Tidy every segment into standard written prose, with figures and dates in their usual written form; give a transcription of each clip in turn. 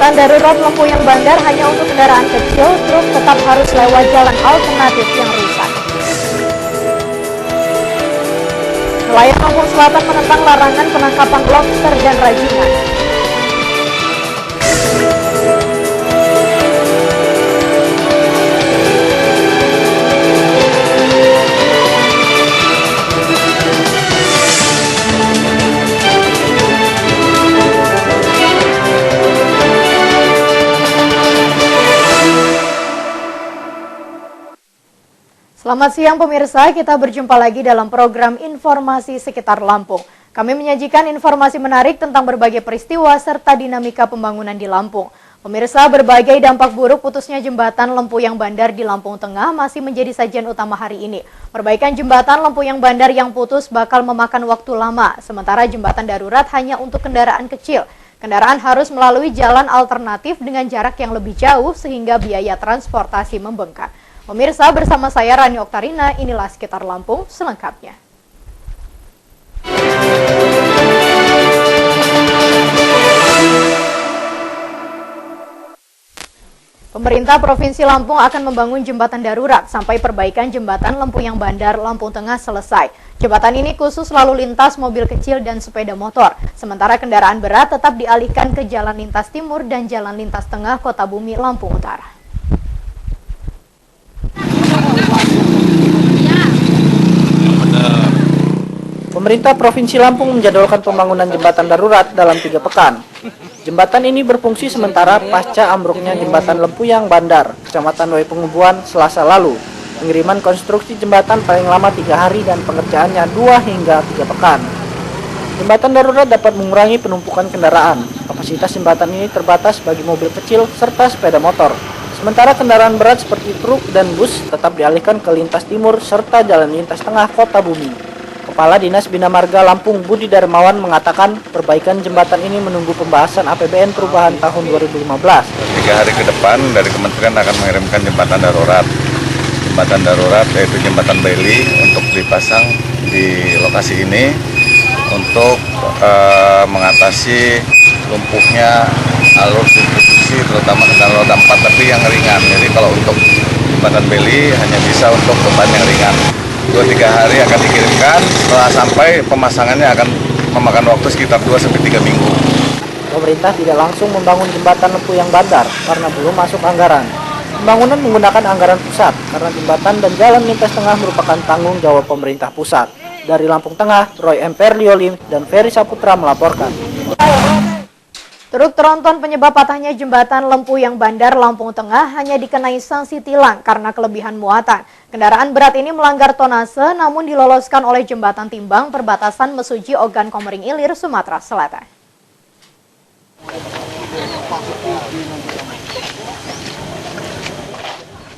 Jembatan darurat Lempuyang Bandar hanya untuk kendaraan kecil, truk tetap harus lewat jalan alternatif yang rusak. Nelayan Lampung Selatan menentang larangan penangkapan lobster dan rajungan. Selamat siang pemirsa, kita berjumpa lagi dalam program Informasi Sekitar Lampung. Kami menyajikan informasi menarik tentang berbagai peristiwa serta dinamika pembangunan di Lampung. Pemirsa, berbagai dampak buruk putusnya jembatan Lempuyang Bandar di Lampung Tengah masih menjadi sajian utama hari ini. Perbaikan jembatan Lempuyang Bandar yang putus bakal memakan waktu lama, sementara jembatan darurat hanya untuk kendaraan kecil. Kendaraan harus melalui jalan alternatif dengan jarak yang lebih jauh sehingga biaya transportasi membengkak. Pemirsa, bersama saya Rani Oktarina, inilah Sekitar Lampung selengkapnya. Pemerintah Provinsi Lampung akan membangun jembatan darurat sampai perbaikan jembatan Lempuyang Bandar Lampung Tengah selesai. Jembatan ini khusus lalu lintas mobil kecil dan sepeda motor. Sementara kendaraan berat tetap dialihkan ke jalan lintas timur dan jalan lintas tengah Kota Bumi Lampung Utara. Pemerintah Provinsi Lampung menjadwalkan pembangunan jembatan darurat dalam 3 pekan. Jembatan ini berfungsi sementara pasca ambruknya jembatan Lempuyang Bandar, Kecamatan Way Pengubuan, Selasa lalu. Pengiriman konstruksi jembatan paling lama 3 hari dan pengerjaannya 2 hingga 3 pekan. Jembatan darurat dapat mengurangi penumpukan kendaraan. Kapasitas jembatan ini terbatas bagi mobil kecil serta sepeda motor. Sementara kendaraan berat seperti truk dan bus tetap dialihkan ke lintas timur serta jalan lintas tengah Kota Bumi. Kepala Dinas Bina Marga Lampung Budi Darmawan mengatakan perbaikan jembatan ini menunggu pembahasan APBN perubahan tahun 2015. 3 hari ke depan dari Kementerian akan mengirimkan jembatan darurat. Jembatan darurat yaitu jembatan Bailey untuk dipasang di lokasi ini untuk mengatasi lumpuhnya alur distribusi terutama kendaraan roda 4 tapi yang ringan. Jadi kalau untuk jembatan Bailey hanya bisa untuk beban yang ringan. 2-3 hari akan dikirimkan, setelah sampai pemasangannya akan memakan waktu sekitar 2-3 minggu. Pemerintah tidak langsung membangun jembatan Lempuyang Bandar karena belum masuk anggaran. Pembangunan menggunakan anggaran pusat karena jembatan dan jalan lintas tengah merupakan tanggung jawab pemerintah pusat. Dari Lampung Tengah, Roy Emperliolim dan Ferry Saputra melaporkan. Truk tronton penyebab patahnya jembatan Lempuyang Bandar Lampung Tengah hanya dikenai sanksi tilang karena kelebihan muatan. Kendaraan berat ini melanggar tonase namun diloloskan oleh jembatan timbang perbatasan Mesuji Ogan Komering Ilir, Sumatera Selatan.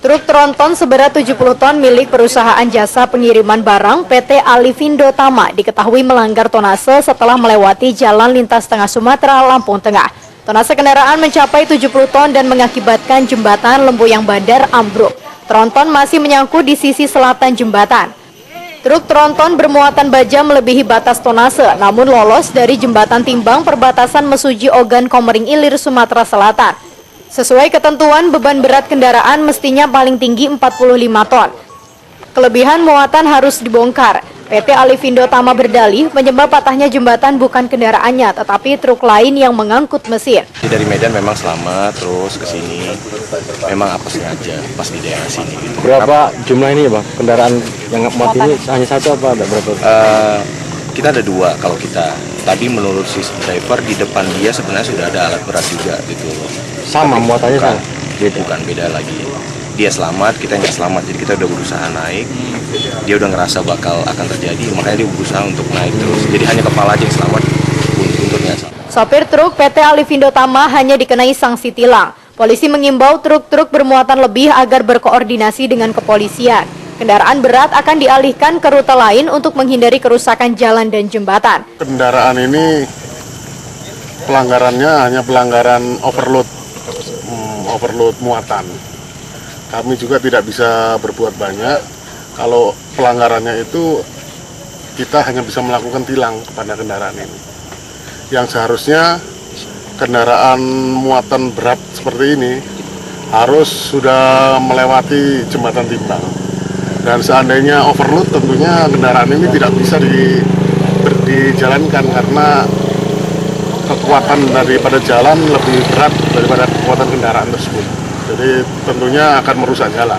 Truk tronton seberat 70 ton milik perusahaan jasa pengiriman barang PT Alivindo Tama diketahui melanggar tonase setelah melewati jalan lintas tengah Sumatera, Lampung Tengah. Tonase kendaraan mencapai 70 ton dan mengakibatkan jembatan Lempuyang Bandar ambruk. Tronton masih menyangkut di sisi selatan jembatan. Truk tronton bermuatan baja melebihi batas tonase, namun lolos dari jembatan timbang perbatasan Mesuji Ogan Komering Ilir, Sumatera Selatan. Sesuai ketentuan, beban berat kendaraan mestinya paling tinggi 45 ton. Kelebihan muatan harus dibongkar. PT Alivindo Tama berdalih penyebab patahnya jembatan bukan kendaraannya, tetapi truk lain yang mengangkut mesin. Dari Medan memang selamat, terus ke sini memang apa sengaja pas di daerah sini. Gitu. Berapa jumlah ini ya Bang? Kendaraan yang muat ini hanya satu apa ada berapa? Kita ada 2 kalau kita. Tadi menurut si driver di depan dia sebenarnya sudah ada alat berat juga gitu. Sama muatannya sama? Bukan, beda lagi. Dia selamat, kita nggak selamat. Jadi kita udah berusaha naik. Dia udah ngerasa bakal akan terjadi, makanya dia berusaha untuk naik terus. Jadi hanya kepala aja yang selamat, buntutnya selamat. Sopir truk PT Alivindo Tama hanya dikenai sanksi tilang. Polisi mengimbau truk-truk bermuatan lebih agar berkoordinasi dengan kepolisian. Kendaraan berat akan dialihkan ke rute lain untuk menghindari kerusakan jalan dan jembatan. Kendaraan ini pelanggarannya hanya pelanggaran overload muatan. Kami juga tidak bisa berbuat banyak. Kalau pelanggarannya itu kita hanya bisa melakukan tilang kepada kendaraan ini. Yang seharusnya kendaraan muatan berat seperti ini harus sudah melewati jembatan timbang. Dan seandainya overload, tentunya kendaraan ini tidak bisa dijalankan karena kekuatan daripada jalan lebih berat daripada kekuatan kendaraan tersebut. Jadi tentunya akan merusak jalan.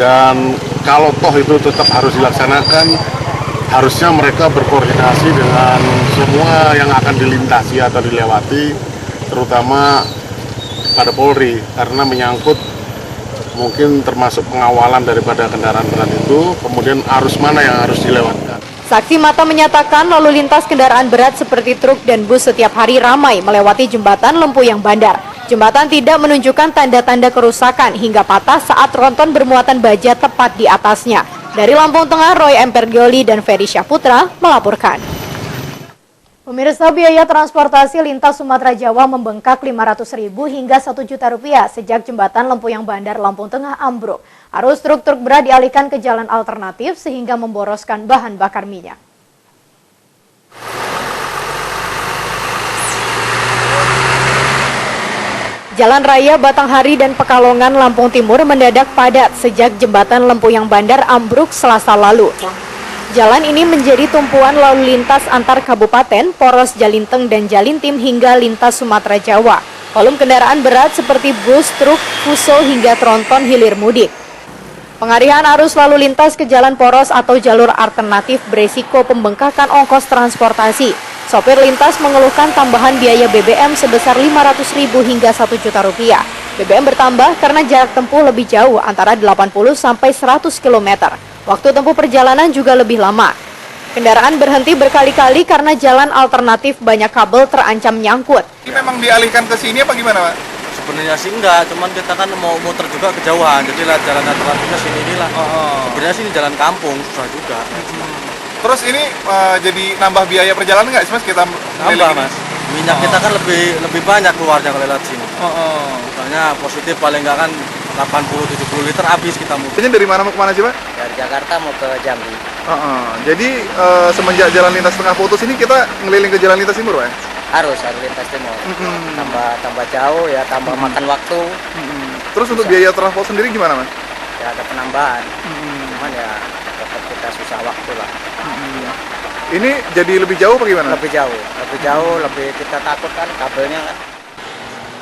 Dan kalau toh itu tetap harus dilaksanakan, harusnya mereka berkoordinasi dengan semua yang akan dilintasi atau dilewati, terutama pada Polri, karena menyangkut mungkin termasuk pengawalan daripada kendaraan berat itu, kemudian arus mana yang harus dilewatkan. Saksi mata menyatakan lalu lintas kendaraan berat seperti truk dan bus setiap hari ramai melewati jembatan Lempuyang Bandar. Jembatan tidak menunjukkan tanda-tanda kerusakan hingga patah saat tronton bermuatan baja tepat di atasnya. Dari Lampung Tengah, Roy Empergioli dan Ferry Syahputra melaporkan. Pemirsa, biaya transportasi lintas Sumatera Jawa membengkak Rp500.000 hingga Rp1.000.000 sejak jembatan Lempuyang Bandar Lampung Tengah ambruk. Arus truk-truk berat dialihkan ke jalan alternatif sehingga memboroskan bahan bakar minyak. Jalan Raya Batanghari dan Pekalongan Lampung Timur mendadak padat sejak jembatan Lempuyang Bandar ambruk Selasa lalu. Jalan ini menjadi tumpuan lalu lintas antar kabupaten, poros Jalinteng dan Jalintim hingga lintas Sumatera Jawa. Volume kendaraan berat seperti bus, truk, fuso hingga tronton hilir mudik. Pengalihan arus lalu lintas ke jalan poros atau jalur alternatif beresiko pembengkakan ongkos transportasi. Sopir lintas mengeluhkan tambahan biaya BBM sebesar Rp500.000 hingga Rp1.000.000. BBM bertambah karena jarak tempuh lebih jauh antara 80 sampai 100 km. Waktu tempuh perjalanan juga lebih lama. Kendaraan berhenti berkali-kali karena jalan alternatif banyak kabel terancam nyangkut. Ini memang dialihkan ke sini apa gimana, Pak? Sebenarnya sih enggak, cuman kita kan mau muter juga kejauhan, jadi lah jalan alternatifnya sini inilah. Sebenarnya sini jalan kampung, susah juga. Terus ini jadi nambah biaya perjalanan nggak sih, Mas? Kita nambah, Mas. Minyak kita kan lebih banyak keluarnya kalau lewat sini. Makanya positif paling enggak kan 80-70 liter habis kita muter. Ini dari mana mau kemana sih, Pak? Dari Jakarta mau ke Jambi. Jadi semenjak jalan lintas tengah putus ini kita ngeliling ke jalan lintas timur, Pak? Harus lintas timur. Tambah jauh ya, tambah makan waktu. Terus untuk biaya transport sendiri gimana, Mas? Ya ada penambahan. Cuman ya tetap kita susah waktu lah. Ini jadi lebih jauh apa gimana? Lebih jauh, lebih kita takut kan kabelnya kan.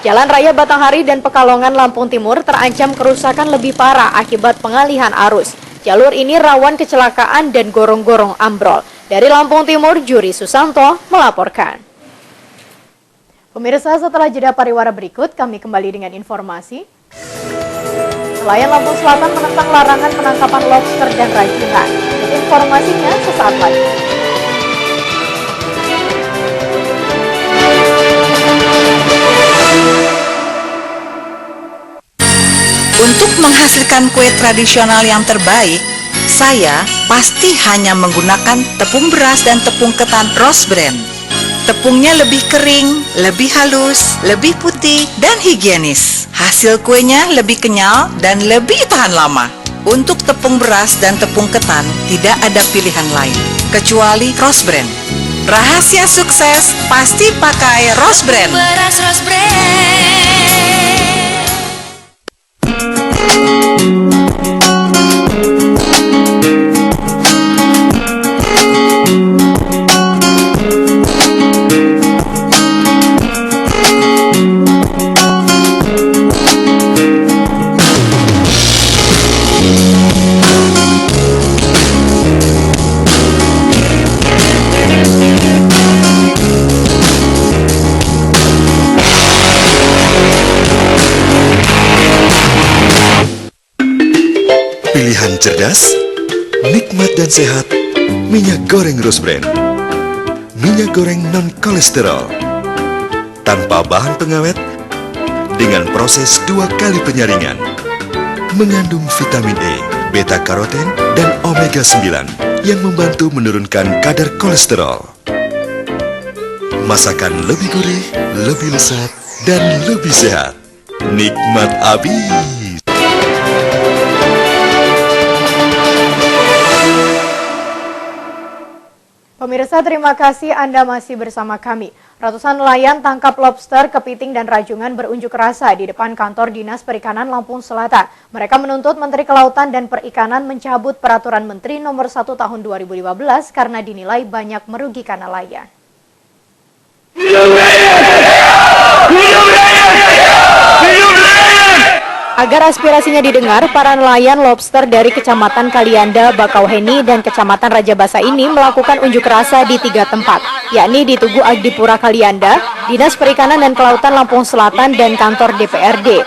Jalan Raya Batanghari dan Pekalongan Lampung Timur terancam kerusakan lebih parah akibat pengalihan arus. Jalur ini rawan kecelakaan dan gorong-gorong ambrol. Dari Lampung Timur, Juri Susanto melaporkan. Pemirsa, setelah jeda pariwara berikut, kami kembali dengan informasi. Nelayan Lampung Selatan menentang larangan penangkapan lobster dan rajungan. Informasinya sesaat lagi. Untuk menghasilkan kue tradisional yang terbaik, saya pasti hanya menggunakan tepung beras dan tepung ketan Rose Brand. Tepungnya lebih kering, lebih halus, lebih putih, dan higienis. Hasil kuenya lebih kenyal dan lebih tahan lama. Untuk tepung beras dan tepung ketan, tidak ada pilihan lain, kecuali Rose Brand. Rahasia sukses pasti pakai Rose Brand. Beras Rose Brand. Pilihan cerdas, nikmat dan sehat, minyak goreng Rose Brand. Minyak goreng non-kolesterol, tanpa bahan pengawet, dengan proses 2 kali penyaringan. Mengandung vitamin E, beta-karoten, dan omega-9 yang membantu menurunkan kadar kolesterol. Masakan lebih gurih, lebih lezat, dan lebih sehat. Nikmat abis. Pemirsa, terima kasih Anda masih bersama kami. Ratusan nelayan tangkap lobster, kepiting, dan rajungan berunjuk rasa di depan kantor Dinas Perikanan Lampung Selatan. Mereka menuntut Menteri Kelautan dan Perikanan mencabut Peraturan Menteri Nomor 1 Tahun 2015 karena dinilai banyak merugikan nelayan. Agar aspirasinya didengar, para nelayan lobster dari Kecamatan Kalianda, Bakauheni, dan Kecamatan Rajabasa ini melakukan unjuk rasa di 3 tempat, yakni di Tugu Agdipura Kalianda, Dinas Perikanan dan Kelautan Lampung Selatan, dan kantor DPRD.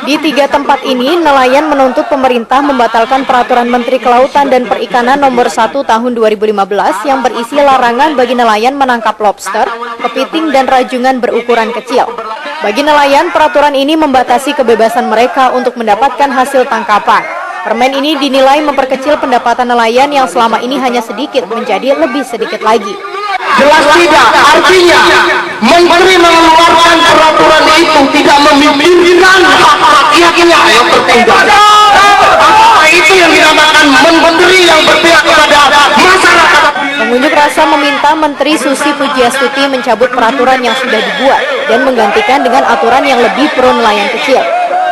Di 3 tempat ini, nelayan menuntut pemerintah membatalkan Peraturan Menteri Kelautan dan Perikanan Nomor 1 Tahun 2015 yang berisi larangan bagi nelayan menangkap lobster, kepiting, dan rajungan berukuran kecil. Bagi nelayan, peraturan ini membatasi kebebasan mereka untuk mendapatkan hasil tangkapan. Permen ini dinilai memperkecil pendapatan nelayan yang selama ini hanya sedikit menjadi lebih sedikit lagi. Jelas tidak, artinya Menteri mengeluarkan peraturan itu tidak memikirkan hak rakyatnya yang tertinggal. Itu yang dinamakan Menteri yang berpihak kepada masyarakat. Pengunjuk rasa meminta Menteri Susi Pujiastuti mencabut peraturan yang sudah dibuat dan menggantikan dengan aturan yang lebih pro nelayan kecil.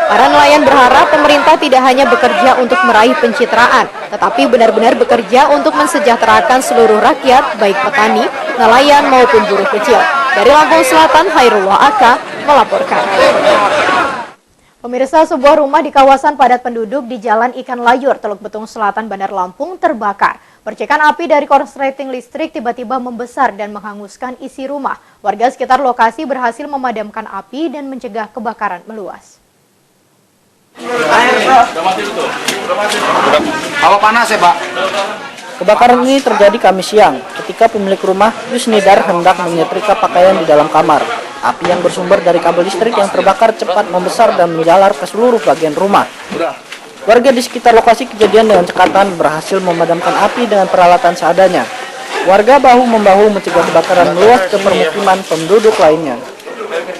Para nelayan berharap pemerintah tidak hanya bekerja untuk meraih pencitraan, tetapi benar-benar bekerja untuk mensejahterakan seluruh rakyat, baik petani, nelayan maupun buruh kecil. Dari Lampung Selatan, Hairullah Aka melaporkan. Pemirsa, sebuah rumah di kawasan padat penduduk di Jalan Ikan Layur, Teluk Betung Selatan, Bandar Lampung terbakar. Percikan api dari korsleting listrik tiba-tiba membesar dan menghanguskan isi rumah. Warga sekitar lokasi berhasil memadamkan api dan mencegah kebakaran meluas. Kalau panas ya, Pak? Kebakaran ini terjadi Kamis siang ketika pemilik rumah Yusnidar hendak menyetrika pakaian di dalam kamar. Api yang bersumber dari kabel listrik yang terbakar cepat membesar dan menjalar ke seluruh bagian rumah. Warga di sekitar lokasi kejadian dengan cekatan berhasil memadamkan api dengan peralatan seadanya. Warga bahu-membahu mencegah kebakaran meluas ke permukiman penduduk lainnya.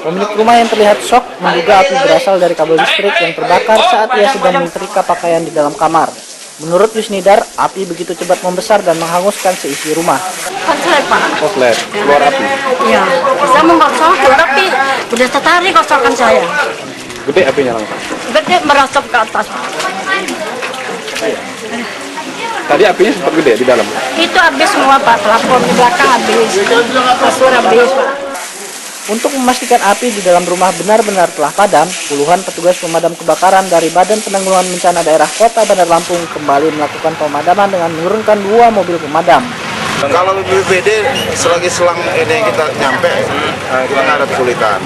Pemilik rumah yang terlihat shock menduga api berasal dari kabel listrik yang terbakar saat ia sedang menyetrika pakaian di dalam kamar. Menurut Yusnidar, api begitu cepat membesar dan menghanguskan seisi rumah. Konslet, Pak. Konslet, keluar api. Iya, bisa membakar, tapi udah tertarik kosokan saya. Gede apinya langsung. Gede merasap ke atas. Tadi apinya sempat gede di dalam. Itu habis semua, Pak. Plafon di belakang habis. Kasur habis, Pak. Untuk memastikan api di dalam rumah benar-benar telah padam, puluhan petugas pemadam kebakaran dari Badan Penanggulangan Bencana Daerah Kota Bandar Lampung kembali melakukan pemadaman dengan menurunkan 2 mobil pemadam. Kalau BPBD selagi selang ini kita nyampe, kita nggak ada kesulitan.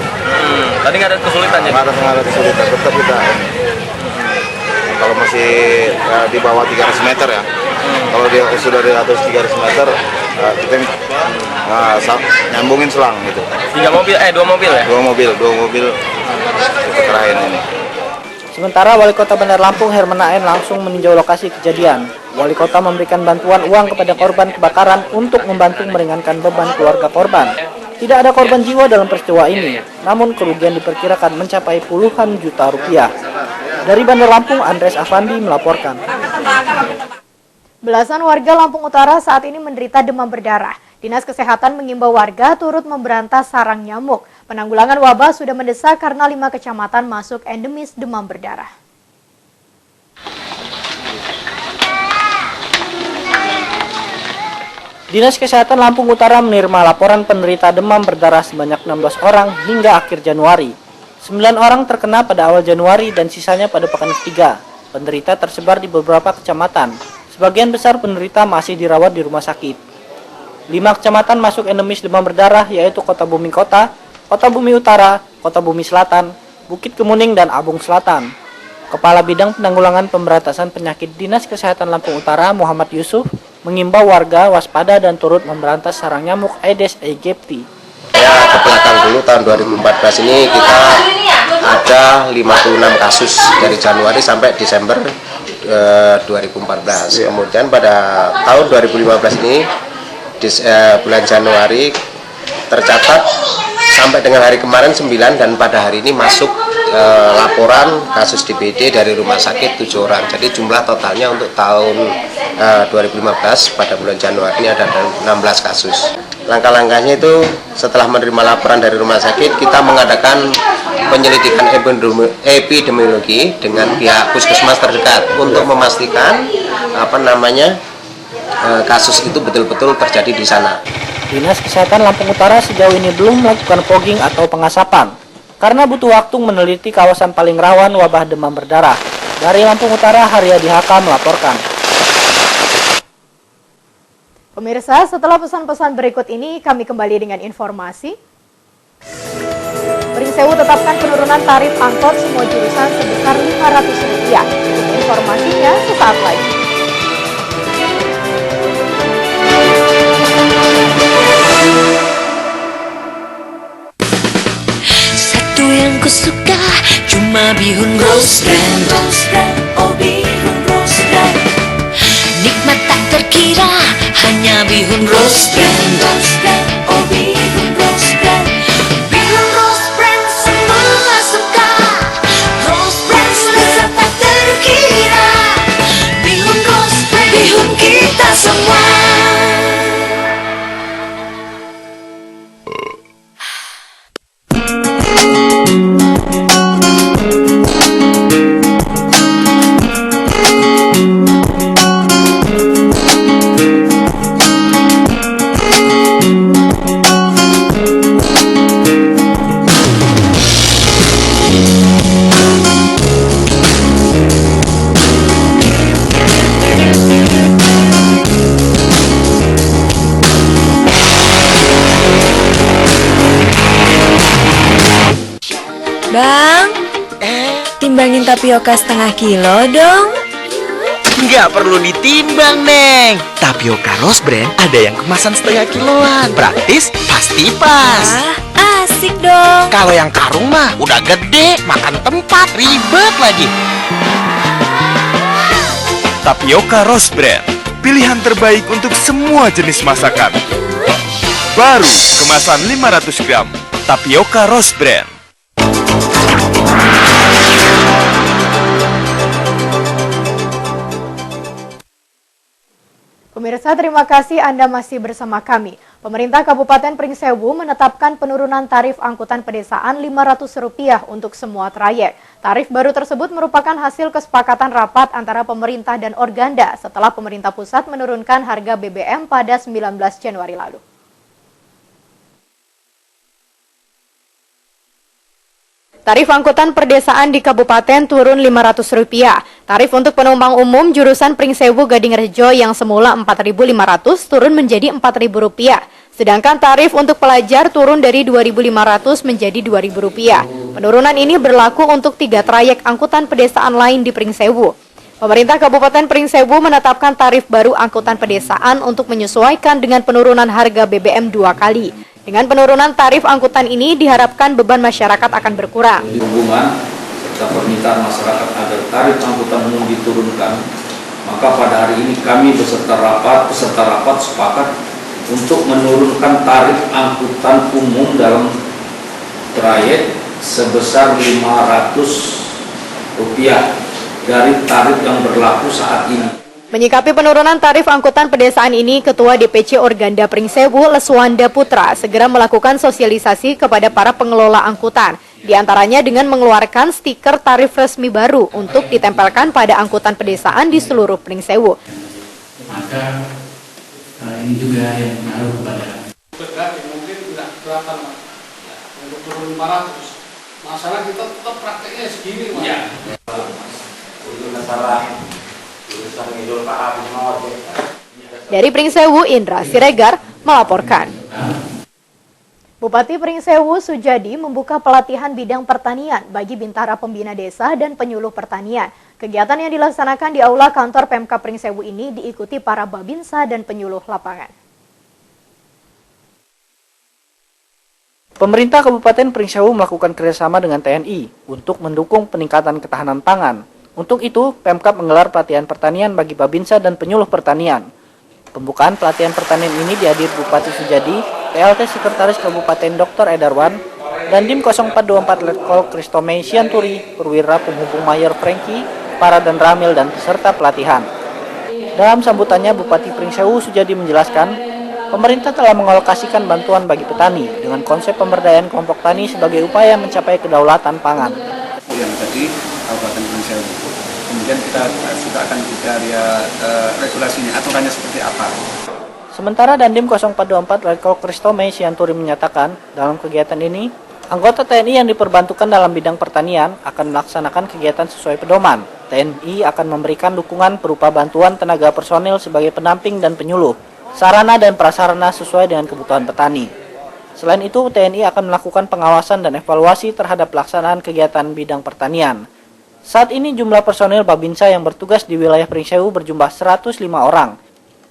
Tadi nggak ada kesulitan ya? Nggak ada kesulitan, tetap kita. Kalau masih di bawah 300 meter ya. Kalau dia sudah di atas 300 meter, kita nyambungin selang gitu. 2 mobil ya? 2 mobil kita kerahin ini. Sementara Wali Kota Bandar Lampung Herman Naen langsung meninjau lokasi kejadian. Wali Kota memberikan bantuan uang kepada korban kebakaran untuk membantu meringankan beban keluarga korban. Tidak ada korban jiwa dalam peristiwa ini, namun kerugian diperkirakan mencapai puluhan juta rupiah. Dari Bandar Lampung, Andres Afandi melaporkan. Belasan warga Lampung Utara saat ini menderita demam berdarah. Dinas Kesehatan mengimbau warga turut memberantas sarang nyamuk. Penanggulangan wabah sudah mendesak karena 5 kecamatan masuk endemis demam berdarah. Dinas Kesehatan Lampung Utara menerima laporan penderita demam berdarah sebanyak 16 orang hingga akhir Januari. 9 orang terkena pada awal Januari dan sisanya pada pekan ketiga. Penderita tersebar di beberapa kecamatan. Sebagian besar penderita masih dirawat di rumah sakit. 5 kecamatan masuk endemis demam berdarah yaitu Kota Bumi Kota, Kota Bumi Utara, Kota Bumi Selatan, Bukit Kemuning, dan Abung Selatan. Kepala Bidang Penanggulangan Pemberantasan Penyakit Dinas Kesehatan Lampung Utara Muhammad Yusuf mengimbau warga waspada dan turut memberantas sarang nyamuk Aedes aegypti. Ya, ke belakang dulu tahun 2014 ini kita ada 56 kasus dari Januari sampai Desember 2014. Kemudian pada tahun 2015 ini bulan Januari tercatat sampai dengan hari kemarin 9 dan pada hari ini masuk laporan kasus DBD dari rumah sakit 7 orang. Jadi jumlah totalnya untuk tahun 2015 pada bulan Januari ini ada 16 kasus. Langkah-langkahnya itu setelah menerima laporan dari rumah sakit, kita mengadakan penyelidikan epidemiologi dengan pihak puskesmas terdekat untuk memastikan kasus itu betul-betul terjadi di sana. Dinas Kesehatan Lampung Utara sejauh ini belum melakukan fogging atau pengasapan karena butuh waktu meneliti kawasan paling rawan wabah demam berdarah. Dari Lampung Utara, Haryadi Haka melaporkan. Pemirsa, setelah pesan-pesan berikut ini, kami kembali dengan informasi. Pringsewu tetapkan penurunan tarif angkot semua jurusan sebesar Rp500. Informasinya sesaat lagi. Satu yang kusuka cuma bihun Rose Brand. Oh bihun Rose Brand. Nikmat tak terkira hanya bihun Rose Brand. Oh bihun Rose Brand. Bihun Rose Brand semua suka. Rose Brand lezat tak terkira. Bihun Rose Brand, bihun kita semua. Bang, timbangin tapioka setengah kilo dong. Nggak perlu ditimbang, Neng. Tapioka Rose Brand ada yang kemasan setengah kiloan. Praktis, pasti pas. Asik dong. Kalau yang karung mah udah gede, makan tempat, ribet lagi. Tapioka Rose Brand, pilihan terbaik untuk semua jenis masakan. Baru, kemasan 500 gram. Tapioka Rose Brand. Pemirsa, terima kasih Anda masih bersama kami. Pemerintah Kabupaten Pringsewu menetapkan penurunan tarif angkutan pedesaan Rp500 untuk semua trayek. Tarif baru tersebut merupakan hasil kesepakatan rapat antara pemerintah dan Organda setelah pemerintah pusat menurunkan harga BBM pada 19 Januari lalu. Tarif angkutan perdesaan di kabupaten turun Rp500. Tarif untuk penumpang umum jurusan Pringsewu Gadingrejo yang semula Rp4.500 turun menjadi Rp4.000. Sedangkan tarif untuk pelajar turun dari Rp2.500 menjadi Rp2.000. Penurunan ini berlaku untuk 3 trayek angkutan pedesaan lain di Pringsewu. Pemerintah Kabupaten Pringsewu menetapkan tarif baru angkutan pedesaan untuk menyesuaikan dengan penurunan harga BBM 2 kali. Dengan penurunan tarif angkutan ini diharapkan beban masyarakat akan berkurang. Hubungan serta permintaan masyarakat agar tarif angkutan umum diturunkan, maka pada hari ini kami peserta rapat sepakat untuk menurunkan tarif angkutan umum dalam trayek sebesar Rp500 dari tarif yang berlaku saat ini. Menyikapi penurunan tarif angkutan pedesaan ini, Ketua DPC Organda Pringsewu, Leswanda Putra, segera melakukan sosialisasi kepada para pengelola angkutan. Di antaranya dengan mengeluarkan stiker tarif resmi baru untuk ditempelkan pada angkutan pedesaan di seluruh Pringsewu. Maka ini juga yang mengaruh kepada mungkin tidak keberatan, Mas. Untuk turun 500. Masalah kita tetap prakteknya segini, Mas. Ya. Itu masalah Dari Pringsewu, Indra Siregar melaporkan. Bupati Pringsewu Sujadi membuka pelatihan bidang pertanian bagi Bintara Pembina Desa dan penyuluh pertanian. Kegiatan yang dilaksanakan di Aula Kantor Pemkab Pringsewu ini diikuti para babinsa dan penyuluh lapangan. Pemerintah Kabupaten Pringsewu melakukan kerjasama dengan TNI untuk mendukung peningkatan ketahanan pangan. Untuk itu, Pemkab menggelar pelatihan pertanian bagi babinsa dan penyuluh pertanian. Pembukaan pelatihan pertanian ini dihadiri Bupati Sujadi PLT Sekretaris Kabupaten Dr. Edarwan, dan Dim 0424 Letkol Kristome Sianturi, Perwira Penghubung Mayor Franky, para dan Ramil dan peserta pelatihan. Dalam sambutannya, Bupati Pringsewu Sujadi menjelaskan, pemerintah telah mengalokasikan bantuan bagi petani dengan konsep pemberdayaan kelompok tani sebagai upaya mencapai kedaulatan pangan. Yang tadi Kabupaten Pringsewu. Kemudian kita juga akan lihat regulasinya, aturannya seperti apa. Sementara Dandim 0424 Letkol Kristome Sianturi menyatakan, dalam kegiatan ini, anggota TNI yang diperbantukan dalam bidang pertanian akan melaksanakan kegiatan sesuai pedoman. TNI akan memberikan dukungan berupa bantuan tenaga personil sebagai pendamping dan penyuluh, sarana dan prasarana sesuai dengan kebutuhan petani. Selain itu, TNI akan melakukan pengawasan dan evaluasi terhadap pelaksanaan kegiatan bidang pertanian. Saat ini jumlah personil Babinsa yang bertugas di wilayah Pringsewu berjumlah 105 orang.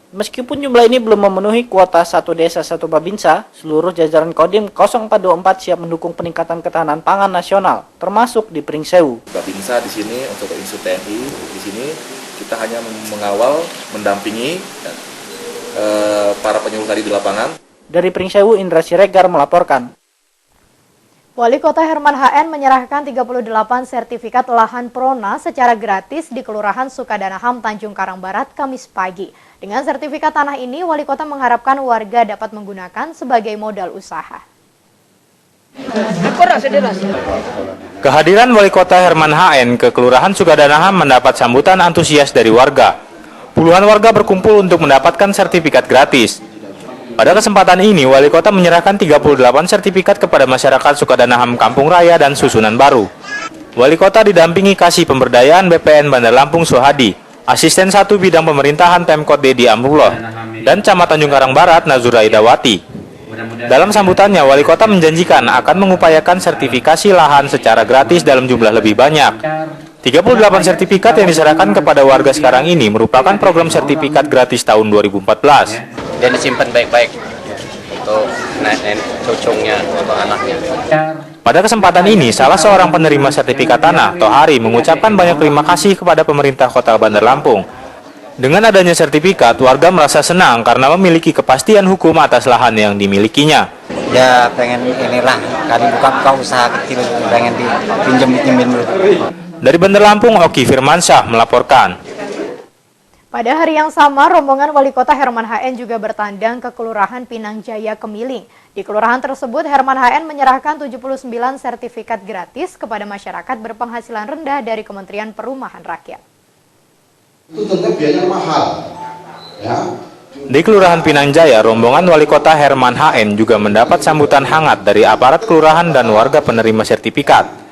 Meskipun jumlah ini belum memenuhi kuota satu desa satu Babinsa, seluruh jajaran Kodim 0424 siap mendukung peningkatan ketahanan pangan nasional, termasuk di Pringsewu. Babinsa di sini untuk unsur TNI di sini kita hanya mengawal, mendampingi para penyuluh tadi di lapangan. Dari Pringsewu, Indra Siregar melaporkan. Wali Kota Herman HN menyerahkan 38 sertifikat lahan Prona secara gratis di Kelurahan Sukadanaham, Tanjung Karang Barat, Kamis pagi. Dengan sertifikat tanah ini, Wali Kota mengharapkan warga dapat menggunakan sebagai modal usaha. Kehadiran Wali Kota Herman HN ke Kelurahan Sukadanaham mendapat sambutan antusias dari warga. Puluhan warga berkumpul untuk mendapatkan sertifikat gratis. Pada kesempatan ini, Wali Kota menyerahkan 38 sertifikat kepada masyarakat Sukadanaham Kampung Raya dan Susunan Baru. Wali Kota didampingi Kasih Pemberdayaan BPN Bandar Lampung Sohadi, Asisten 1 Bidang Pemerintahan Pemkot Dedi Amrullah, dan Camat Tanjung Karang Barat Nazura Idawati. Dalam sambutannya, Wali Kota menjanjikan akan mengupayakan sertifikasi lahan secara gratis dalam jumlah lebih banyak. 38 sertifikat yang diserahkan kepada warga sekarang ini merupakan program sertifikat gratis tahun 2014. Dan disimpan baik-baik untuk nenek cucunya atau anaknya. Pada kesempatan ini, salah seorang penerima sertifikat tanah, Tohari, mengucapkan banyak terima kasih kepada pemerintah Kota Bandar Lampung. Dengan adanya sertifikat, warga merasa senang karena memiliki kepastian hukum atas lahan yang dimilikinya. Ya pengen inilah, kali buka usaha kecil, pengen dipinjem-pinjemin dulu. Dari Bandar Lampung, Oki Firmansyah melaporkan. Pada hari yang sama, rombongan Wali Kota Herman HN juga bertandang ke Kelurahan Pinang Jaya Kemiling. Di kelurahan tersebut, Herman HN menyerahkan 79 sertifikat gratis kepada masyarakat berpenghasilan rendah dari Kementerian Perumahan Rakyat. Itu tentu biayanya mahal. Ya. Di Kelurahan Pinang Jaya, rombongan Wali Kota Herman HN juga mendapat sambutan hangat dari aparat kelurahan dan warga penerima sertifikat.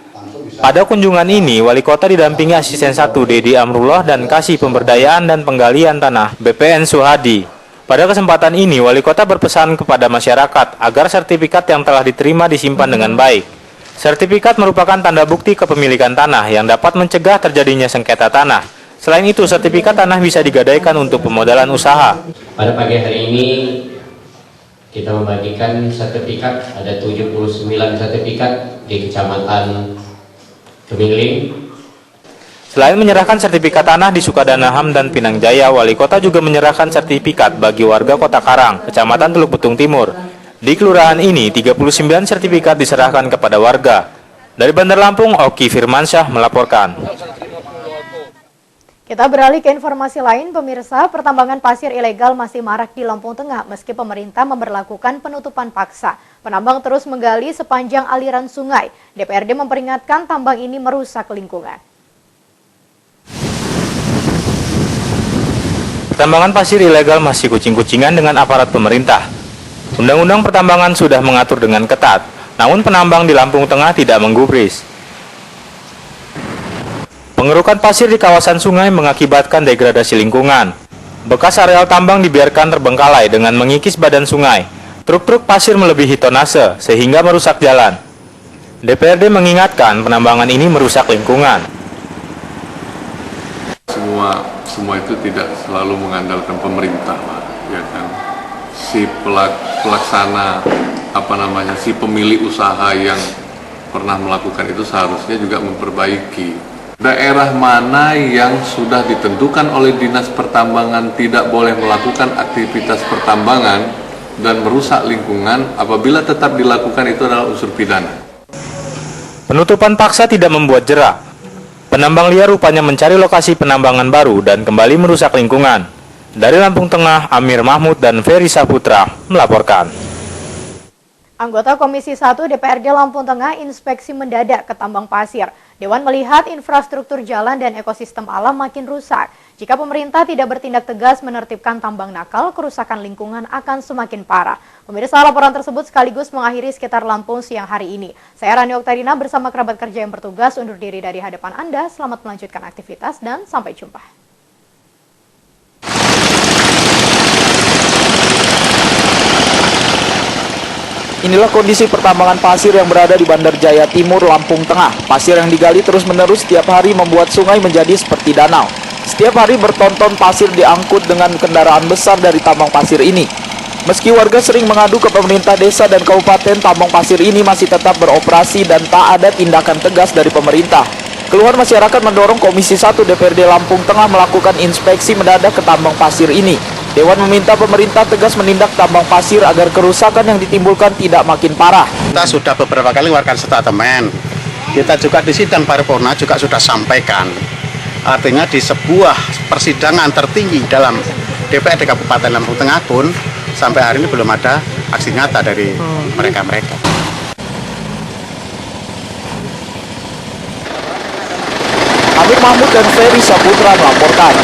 Pada kunjungan ini, Wali Kota didampingi Asisten 1 Dedi Amrullah dan Kasih Pemberdayaan dan Penggalian Tanah BPN Suhadi. Pada kesempatan ini, Wali Kota berpesan kepada masyarakat agar sertifikat yang telah diterima disimpan dengan baik. Sertifikat merupakan tanda bukti kepemilikan tanah yang dapat mencegah terjadinya sengketa tanah. Selain itu, sertifikat tanah bisa digadaikan untuk pemodalan usaha. Pada pagi hari ini, kita membagikan sertifikat, ada 79 sertifikat di Kecamatan Kemiling. Selain menyerahkan sertifikat tanah di Sukadanaham dan Pinang Jaya, Wali Kota juga menyerahkan sertifikat bagi warga Kota Karang, Kecamatan Teluk Betung Timur. Di kelurahan ini, 39 sertifikat diserahkan kepada warga. Dari Bandar Lampung, Oki Firmansyah melaporkan. Kita beralih ke informasi lain, pemirsa. Pertambangan pasir ilegal masih marak di Lampung Tengah meski pemerintah memberlakukan penutupan paksa. Penambang terus menggali sepanjang aliran sungai. DPRD memperingatkan tambang ini merusak lingkungan. Pertambangan pasir ilegal masih kucing-kucingan dengan aparat pemerintah. Undang-undang pertambangan sudah mengatur dengan ketat, namun penambang di Lampung Tengah tidak menggubris. Pengerukan pasir di kawasan sungai mengakibatkan degradasi lingkungan. Bekas areal tambang dibiarkan terbengkalai dengan mengikis badan sungai. Truk-truk pasir melebihi tonase sehingga merusak jalan. DPRD mengingatkan penambangan ini merusak lingkungan. Semua itu tidak selalu mengandalkan pemerintah, ya kan. Si pelaksana si pemilik usaha yang pernah melakukan itu seharusnya juga memperbaiki. Daerah mana yang sudah ditentukan oleh Dinas Pertambangan tidak boleh melakukan aktivitas pertambangan, dan merusak lingkungan apabila tetap dilakukan itu adalah unsur pidana. Penutupan paksa tidak membuat jera. Penambang liar rupanya mencari lokasi penambangan baru dan kembali merusak lingkungan. Dari Lampung Tengah, Amir Mahmud dan Ferry Saputra melaporkan. Anggota Komisi 1 DPRD Lampung Tengah inspeksi mendadak ke tambang pasir. Dewan melihat infrastruktur jalan dan ekosistem alam makin rusak. Jika pemerintah tidak bertindak tegas menertibkan tambang nakal, kerusakan lingkungan akan semakin parah. Pemirsa, laporan tersebut sekaligus mengakhiri sekitar Lampung siang hari ini. Saya Rani Oktarina bersama kerabat kerja yang bertugas undur diri dari hadapan Anda. Selamat melanjutkan aktivitas dan sampai jumpa. Inilah kondisi pertambangan pasir yang berada di Bandar Jaya Timur, Lampung Tengah. Pasir yang digali terus-menerus setiap hari membuat sungai menjadi seperti danau. Setiap hari bertonton pasir diangkut dengan kendaraan besar dari tambang pasir ini. Meski warga sering mengadu ke pemerintah desa dan kabupaten, tambang pasir ini masih tetap beroperasi dan tak ada tindakan tegas dari pemerintah. Keluhan masyarakat mendorong Komisi 1 DPRD Lampung Tengah melakukan inspeksi mendadak ke tambang pasir ini. Dewan meminta pemerintah tegas menindak tambang pasir agar kerusakan yang ditimbulkan tidak makin parah. Kita sudah beberapa kali mengeluarkan statement. Kita juga di sidang paripurna juga sudah sampaikan. Artinya di sebuah persidangan tertinggi dalam DPRD Kabupaten Lampung Tengah pun sampai hari ini belum ada aksi nyata dari mereka-mereka. Amir Mahmud dan Ferry Saputra melaporkan.